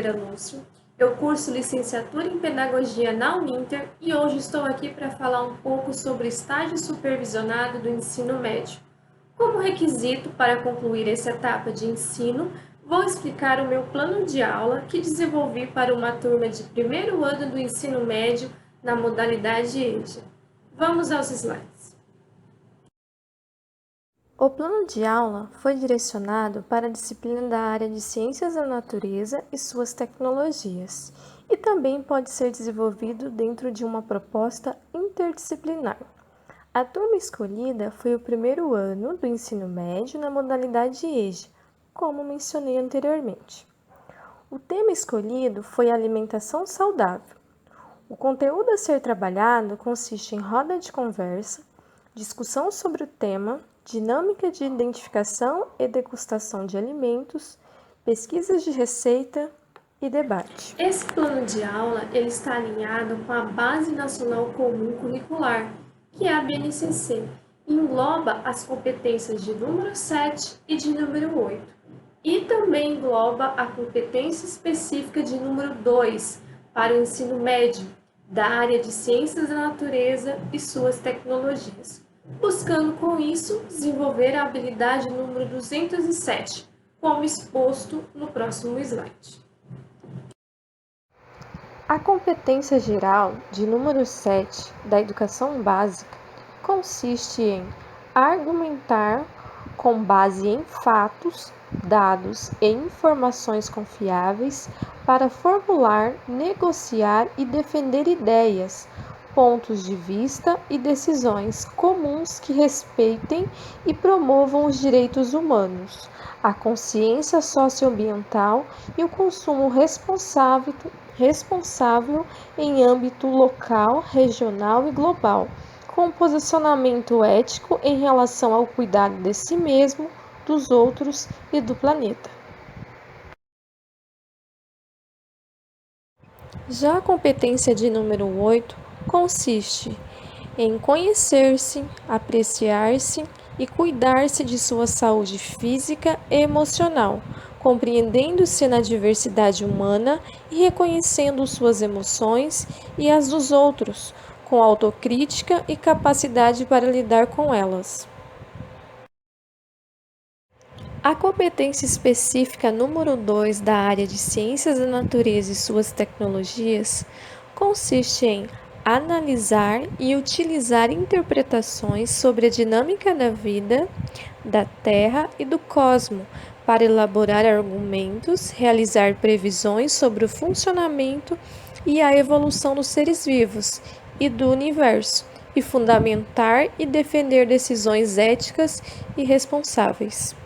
Oliveira Lúcio, eu curso licenciatura em Pedagogia na Uninter e hoje estou aqui para falar um pouco sobre o estágio supervisionado do ensino médio. Como requisito para concluir essa etapa de ensino, vou explicar o meu plano de aula que desenvolvi para uma turma de primeiro ano do ensino médio na modalidade EJA. Vamos aos slides. O plano de aula foi direcionado para a disciplina da área de Ciências da Natureza e suas tecnologias, e também pode ser desenvolvido dentro de uma proposta interdisciplinar. A turma escolhida foi o primeiro ano do ensino médio na modalidade EJA, como mencionei anteriormente. O tema escolhido foi alimentação saudável. O conteúdo a ser trabalhado consiste em roda de conversa, discussão sobre o tema, dinâmica de identificação e degustação de alimentos, pesquisas de receita e debate. Esse plano de aula ele está alinhado com a Base Nacional Comum Curricular, que é a BNCC, e engloba as competências de número 7 e de número 8, e também engloba a competência específica de número 2 para o ensino médio, da área de Ciências da Natureza e suas tecnologias, buscando com isso desenvolver a habilidade número 207, como exposto no próximo slide. A competência geral de número 7 da educação básica consiste em argumentar com base em fatos, dados e informações confiáveis para formular, negociar e defender ideias, pontos de vista e decisões comuns que respeitem e promovam os direitos humanos, a consciência socioambiental e o consumo responsável em âmbito local, regional e global, com posicionamento ético em relação ao cuidado de si mesmo, dos outros e do planeta. Já a competência de número 8 consiste em conhecer-se, apreciar-se e cuidar-se de sua saúde física e emocional, compreendendo-se na diversidade humana e reconhecendo suas emoções e as dos outros, com autocrítica e capacidade para lidar com elas. A competência específica número 2 da área de Ciências da Natureza e suas tecnologias consiste em analisar e utilizar interpretações sobre a dinâmica da vida, da Terra e do cosmos para elaborar argumentos, realizar previsões sobre o funcionamento e a evolução dos seres vivos e do universo, e fundamentar e defender decisões éticas e responsáveis.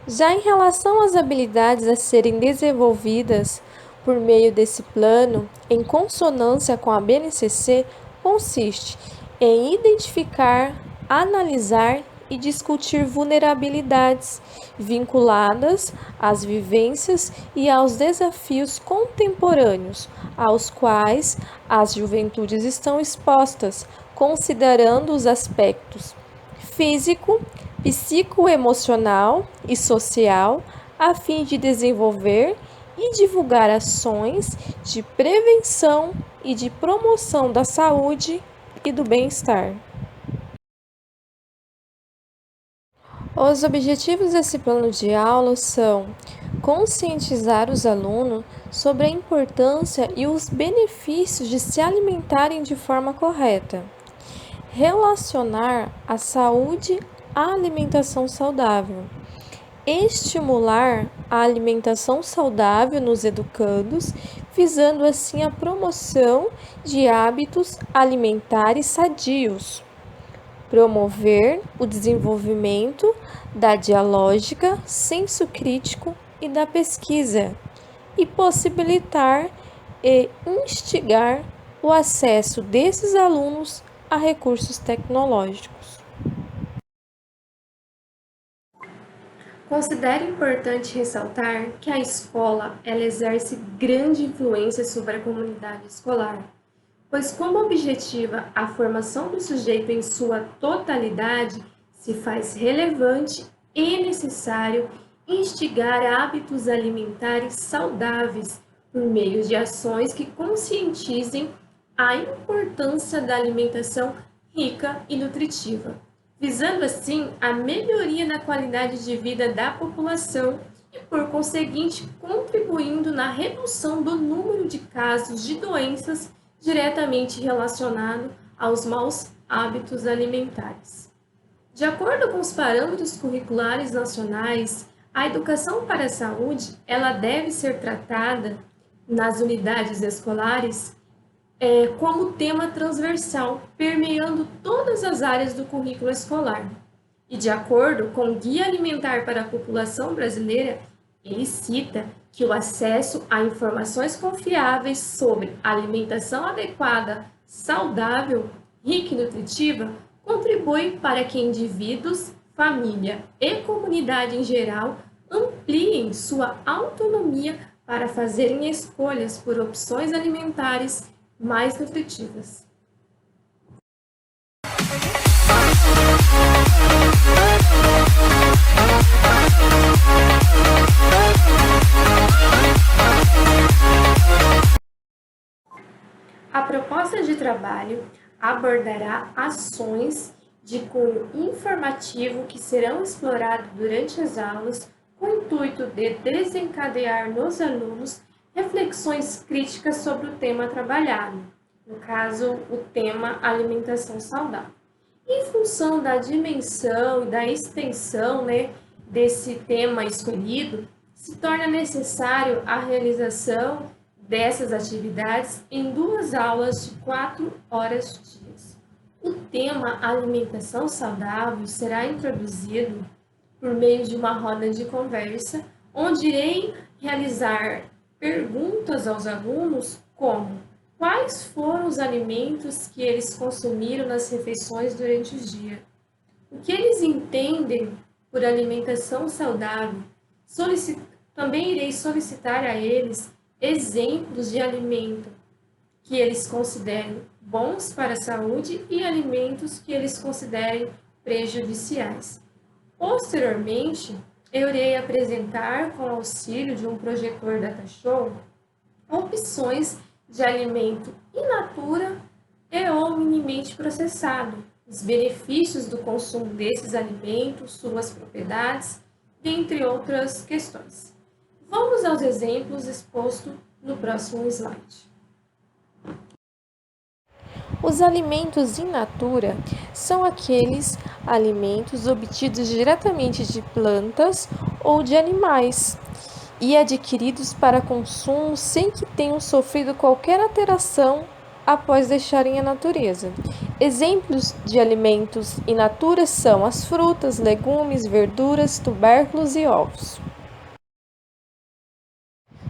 Já em relação às habilidades a serem desenvolvidas por meio desse plano, em consonância com a BNCC, consiste em identificar, analisar e discutir vulnerabilidades vinculadas às vivências e aos desafios contemporâneos aos quais as juventudes estão expostas, considerando os aspectos físico, psicoemocional e social, a fim de desenvolver e divulgar ações de prevenção e de promoção da saúde e do bem-estar. Os objetivos desse plano de aula são conscientizar os alunos sobre a importância e os benefícios de se alimentarem de forma correta, relacionar a saúde à alimentação saudável, estimular a alimentação saudável nos educandos, visando assim a promoção de hábitos alimentares sadios, promover o desenvolvimento da dialógica, senso crítico e da pesquisa, e possibilitar e instigar o acesso desses alunos a recursos tecnológicos. Considero importante ressaltar que a escola ela exerce grande influência sobre a comunidade escolar, pois como objetiva a formação do sujeito em sua totalidade, se faz relevante e necessário instigar hábitos alimentares saudáveis por meio de ações que conscientizem a importância da alimentação rica e nutritiva, visando assim a melhoria na qualidade de vida da população e, por conseguinte, contribuindo na redução do número de casos de doenças diretamente relacionados aos maus hábitos alimentares. De acordo com os parâmetros curriculares nacionais, a educação para a saúde ela deve ser tratada nas unidades escolares como tema transversal, permeando todas as áreas do currículo escolar. E de acordo com o Guia Alimentar para a População Brasileira, ele cita que o acesso a informações confiáveis sobre alimentação adequada, saudável, rica e nutritiva contribui para que indivíduos, família e comunidade em geral ampliem sua autonomia para fazerem escolhas por opções alimentares mais nutritivas. A proposta de trabalho abordará ações de cunho informativo que serão exploradas durante as aulas com o intuito de desencadear nos alunos reflexões críticas sobre o tema trabalhado, no caso, o tema alimentação saudável. Em função da dimensão e da extensão desse tema escolhido, se torna necessário a realização dessas atividades em 2 aulas de 4 horas dias. O tema alimentação saudável será introduzido por meio de uma roda de conversa, onde irei realizar perguntas aos alunos como: quais foram os alimentos que eles consumiram nas refeições durante o dia? O que eles entendem por alimentação saudável? Também irei solicitar a eles exemplos de alimento que eles considerem bons para a saúde e alimentos que eles considerem prejudiciais. Posteriormente, eu irei apresentar, com auxílio de um projetor data show, opções de alimento in natura e ou minimamente processado, os benefícios do consumo desses alimentos, suas propriedades, dentre outras questões. Vamos aos exemplos expostos no próximo slide. Os alimentos in natura são aqueles alimentos obtidos diretamente de plantas ou de animais e adquiridos para consumo sem que tenham sofrido qualquer alteração após deixarem a natureza. Exemplos de alimentos in natura são as frutas, legumes, verduras, tubérculos e ovos.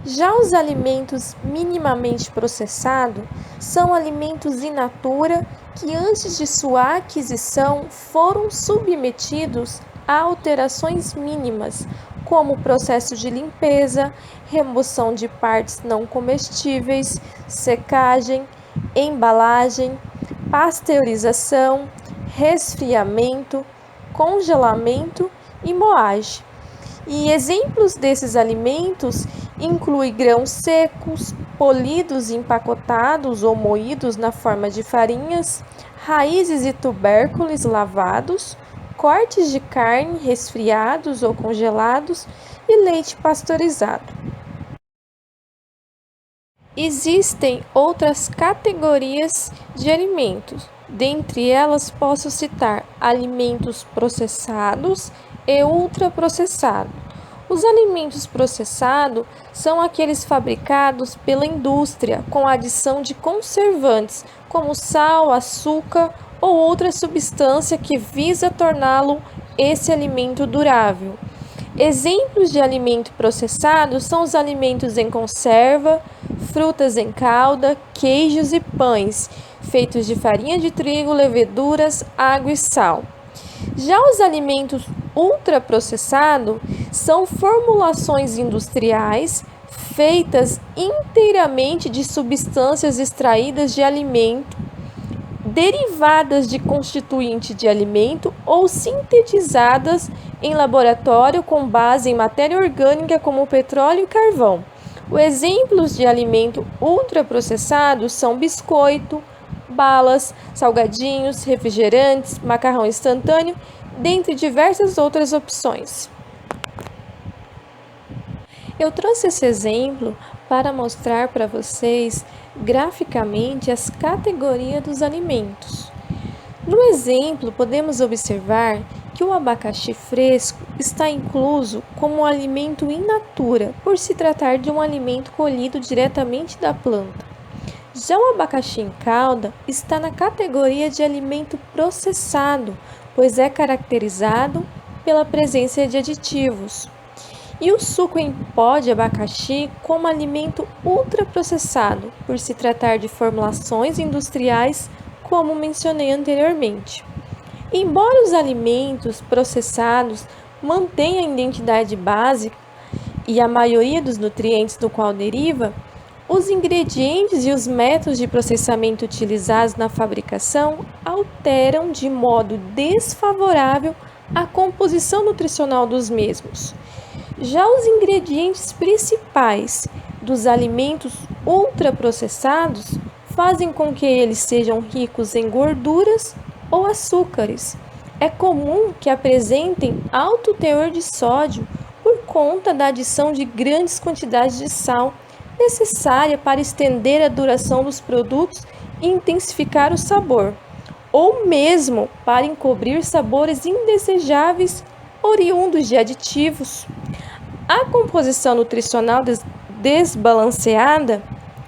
Já os alimentos minimamente processados são alimentos in natura que antes de sua aquisição foram submetidos a alterações mínimas, como o processo de limpeza, remoção de partes não comestíveis, secagem, embalagem, pasteurização, resfriamento, congelamento e moagem. E exemplos desses alimentos incluem grãos secos, polidos e empacotados ou moídos na forma de farinhas, raízes e tubérculos lavados, cortes de carne resfriados ou congelados e leite pasteurizado. Existem outras categorias de alimentos. Dentre elas, posso citar alimentos processados e ultraprocessados. Os alimentos processados são aqueles fabricados pela indústria com adição de conservantes, como sal, açúcar ou outra substância que visa torná-lo esse alimento durável. Exemplos de alimento processado são os alimentos em conserva, frutas em calda, queijos e pães, feitos de farinha de trigo, leveduras, água e sal. Já os alimentos ultraprocessados são formulações industriais feitas inteiramente de substâncias extraídas de alimento, derivadas de constituinte de alimento ou sintetizadas em laboratório com base em matéria orgânica como petróleo e carvão. Os exemplos de alimento ultraprocessado são biscoito, balas, salgadinhos, refrigerantes, macarrão instantâneo, dentre diversas outras opções. Eu trouxe esse exemplo para mostrar para vocês graficamente as categorias dos alimentos. No exemplo, podemos observar que o abacaxi fresco está incluso como um alimento in natura, por se tratar de um alimento colhido diretamente da planta. Já o abacaxi em calda está na categoria de alimento processado, pois é caracterizado pela presença de aditivos. E o suco em pó de abacaxi como alimento ultraprocessado, por se tratar de formulações industriais, como mencionei anteriormente. Embora os alimentos processados mantenham a identidade básica e a maioria dos nutrientes do qual deriva, os ingredientes e os métodos de processamento utilizados na fabricação alteram de modo desfavorável a composição nutricional dos mesmos. Já os ingredientes principais dos alimentos ultraprocessados fazem com que eles sejam ricos em gorduras ou açúcares. É comum que apresentem alto teor de sódio por conta da adição de grandes quantidades de sal, necessária para estender a duração dos produtos e intensificar o sabor, ou mesmo para encobrir sabores indesejáveis oriundos de aditivos. A composição nutricional desbalanceada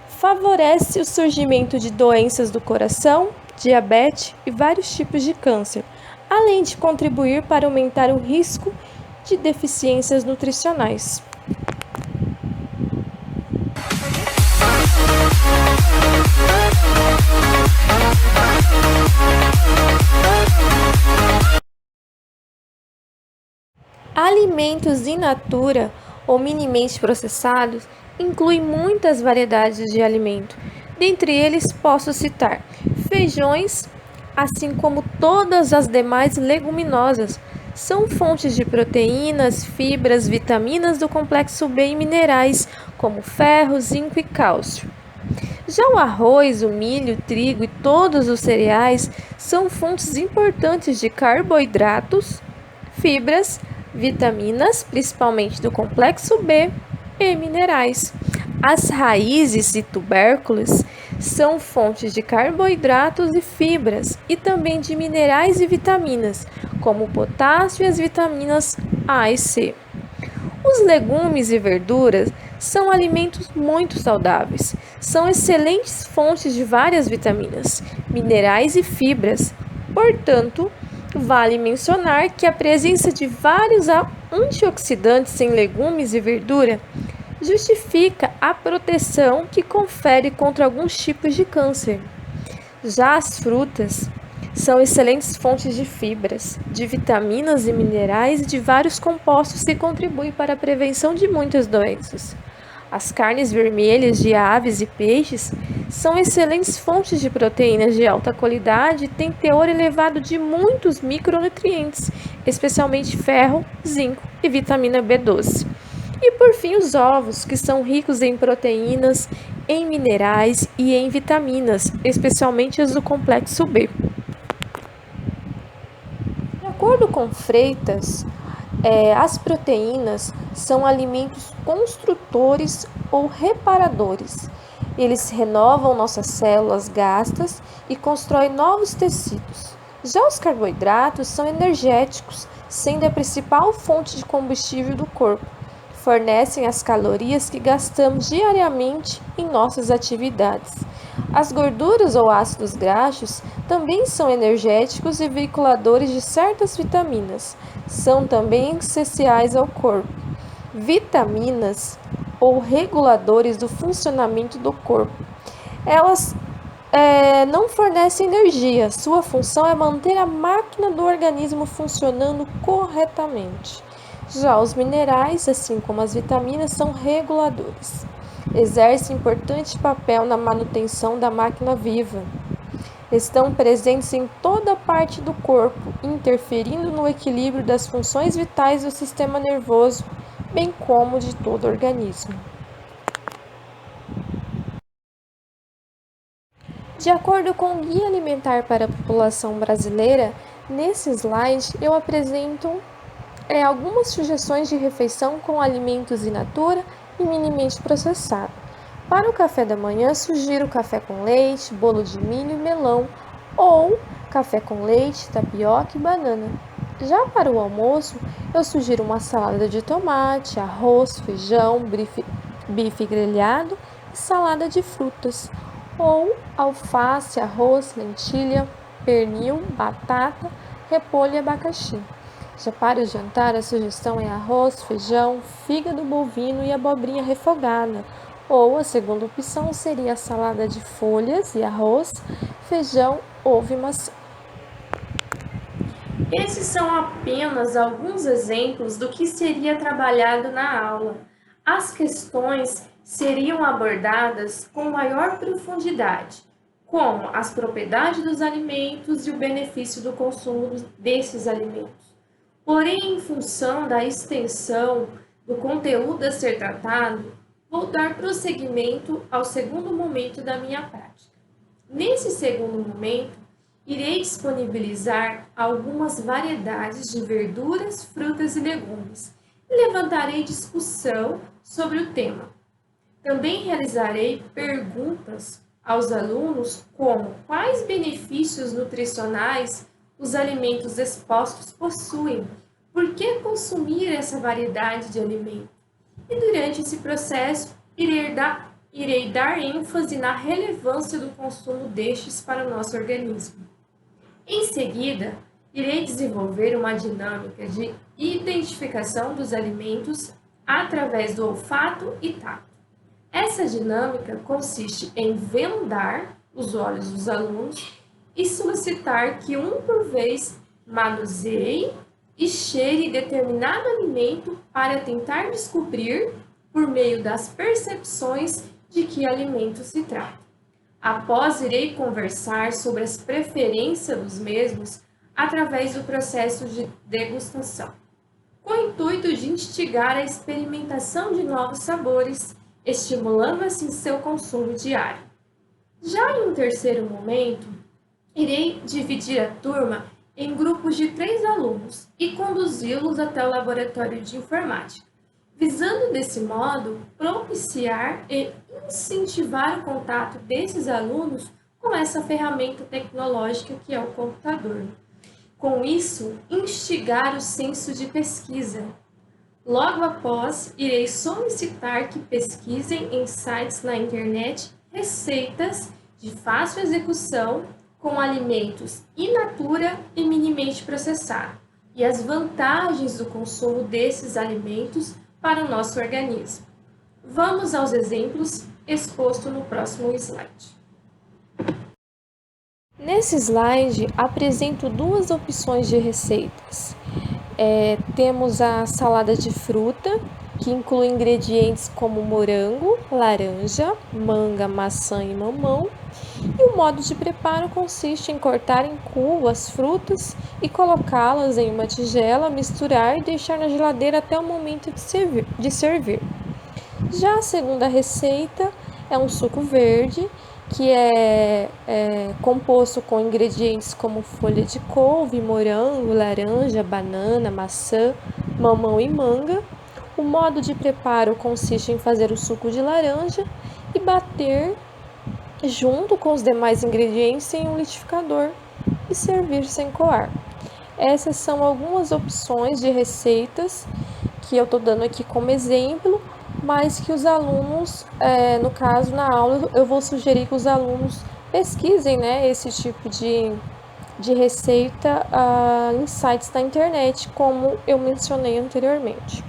favorece o surgimento de doenças do coração, diabetes e vários tipos de câncer, além de contribuir para aumentar o risco de deficiências nutricionais. Alimentos in natura ou minimamente processados incluem muitas variedades de alimento. Dentre eles posso citar feijões, assim como todas as demais leguminosas. São fontes de proteínas, fibras, vitaminas do complexo B e minerais, como ferro, zinco e cálcio. Já o arroz, o milho, o trigo e todos os cereais são fontes importantes de carboidratos, fibras, vitaminas, principalmente do complexo B, e minerais. As raízes e tubérculos são fontes de carboidratos e fibras e também de minerais e vitaminas, como o potássio e as vitaminas A e C. Os legumes e verduras são alimentos muito saudáveis. São excelentes fontes de várias vitaminas, minerais e fibras. Portanto, vale mencionar que a presença de vários antioxidantes em legumes e verdura justifica a proteção que confere contra alguns tipos de câncer. Já as frutas são excelentes fontes de fibras, de vitaminas e minerais e de vários compostos que contribuem para a prevenção de muitas doenças. As carnes vermelhas de aves e peixes são excelentes fontes de proteínas de alta qualidade e têm teor elevado de muitos micronutrientes, especialmente ferro, zinco e vitamina B12. E por fim, os ovos, que são ricos em proteínas, em minerais e em vitaminas, especialmente as do complexo B. De acordo com Freitas, as proteínas são alimentos construtores ou reparadores. Eles renovam nossas células gastas e constroem novos tecidos. Já os carboidratos são energéticos, sendo a principal fonte de combustível do corpo. Fornecem as calorias que gastamos diariamente em nossas atividades. As gorduras ou ácidos graxos também são energéticos e veiculadores de certas vitaminas. São também essenciais ao corpo. Vitaminas ou reguladores do funcionamento do corpo. Elas não fornecem energia. Sua função é manter a máquina do organismo funcionando corretamente. Já os minerais, assim como as vitaminas, são reguladores. Exercem importante papel na manutenção da máquina viva. Estão presentes em toda parte do corpo, interferindo no equilíbrio das funções vitais do sistema nervoso, bem como de todo o organismo. De acordo com o Guia Alimentar para a População Brasileira, nesse slide eu apresento algumas sugestões de refeição com alimentos in natura e minimamente processado. Para o café da manhã, sugiro café com leite, bolo de milho e melão, ou café com leite, tapioca e banana. Já para o almoço, eu sugiro uma salada de tomate, arroz, feijão, bife grelhado e salada de frutas, ou alface, arroz, lentilha, pernil, batata, repolho e abacaxi. Já para o jantar, a sugestão é arroz, feijão, fígado bovino e abobrinha refogada. Ou a segunda opção seria a salada de folhas e arroz, feijão, ovo e maçã. Esses são apenas alguns exemplos do que seria trabalhado na aula. As questões seriam abordadas com maior profundidade, como as propriedades dos alimentos e o benefício do consumo desses alimentos. Porém, em função da extensão do conteúdo a ser tratado, vou dar prosseguimento ao segundo momento da minha prática. Nesse segundo momento, irei disponibilizar algumas variedades de verduras, frutas e legumes e levantarei discussão sobre o tema. Também realizarei perguntas aos alunos como quais benefícios nutricionais os alimentos expostos possuem, por que consumir essa variedade de alimentos? E durante esse processo, irei dar ênfase na relevância do consumo destes para o nosso organismo. Em seguida, irei desenvolver uma dinâmica de identificação dos alimentos através do olfato e tato. Essa dinâmica consiste em vendar os olhos dos alunos e solicitar que um por vez manuseie e cheire determinado alimento para tentar descobrir, por meio das percepções, de que alimento se trata. Após, irei conversar sobre as preferências dos mesmos através do processo de degustação, com o intuito de instigar a experimentação de novos sabores, estimulando assim seu consumo diário. Já em um terceiro momento, irei dividir a turma em grupos de 3 alunos e conduzi-los até o laboratório de informática, visando desse modo propiciar e incentivar o contato desses alunos com essa ferramenta tecnológica que é o computador. Com isso, instigar o senso de pesquisa. Logo após, irei solicitar que pesquisem em sites na internet receitas de fácil execução com alimentos in natura e minimamente processados, e as vantagens do consumo desses alimentos para o nosso organismo. Vamos aos exemplos expostos no próximo slide. Nesse slide, apresento 2 opções de receitas. Temos a salada de fruta, que inclui ingredientes como morango, laranja, manga, maçã e mamão. E o modo de preparo consiste em cortar em cubo as frutas e colocá-las em uma tigela, misturar e deixar na geladeira até o momento de servir. Já a segunda receita é um suco verde, que é composto com ingredientes como folha de couve, morango, laranja, banana, maçã, mamão e manga. O modo de preparo consiste em fazer o suco de laranja e bater junto com os demais ingredientes em um liquidificador e servir sem coar. Essas são algumas opções de receitas que eu estou dando aqui como exemplo, mas que os alunos, no caso na aula, eu vou sugerir que os alunos pesquisem, esse tipo de receita em sites da internet, como eu mencionei anteriormente.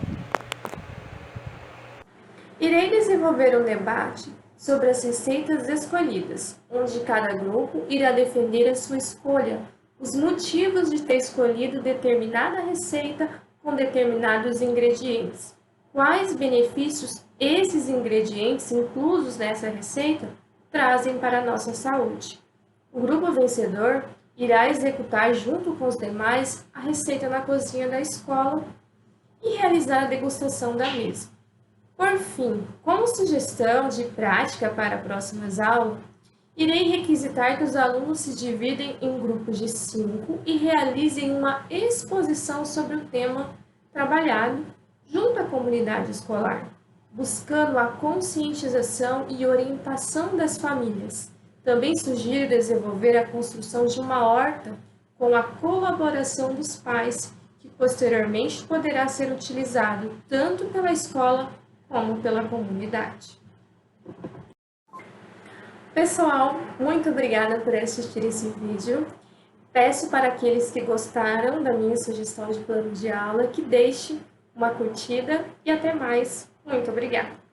Irei desenvolver um debate sobre as receitas escolhidas, onde cada grupo irá defender a sua escolha, os motivos de ter escolhido determinada receita com determinados ingredientes, quais benefícios esses ingredientes inclusos nessa receita trazem para a nossa saúde. O grupo vencedor irá executar junto com os demais a receita na cozinha da escola e realizar a degustação da mesma. Por fim, como sugestão de prática para próximas aulas, irei requisitar que os alunos se dividem em grupos de 5 e realizem uma exposição sobre o tema trabalhado junto à comunidade escolar, buscando a conscientização e orientação das famílias. Também sugiro desenvolver a construção de uma horta com a colaboração dos pais, que posteriormente poderá ser utilizado tanto pela escola como pela comunidade. Pessoal, muito obrigada por assistir esse vídeo. Peço para aqueles que gostaram da minha sugestão de plano de aula que deixem uma curtida e até mais. Muito obrigada!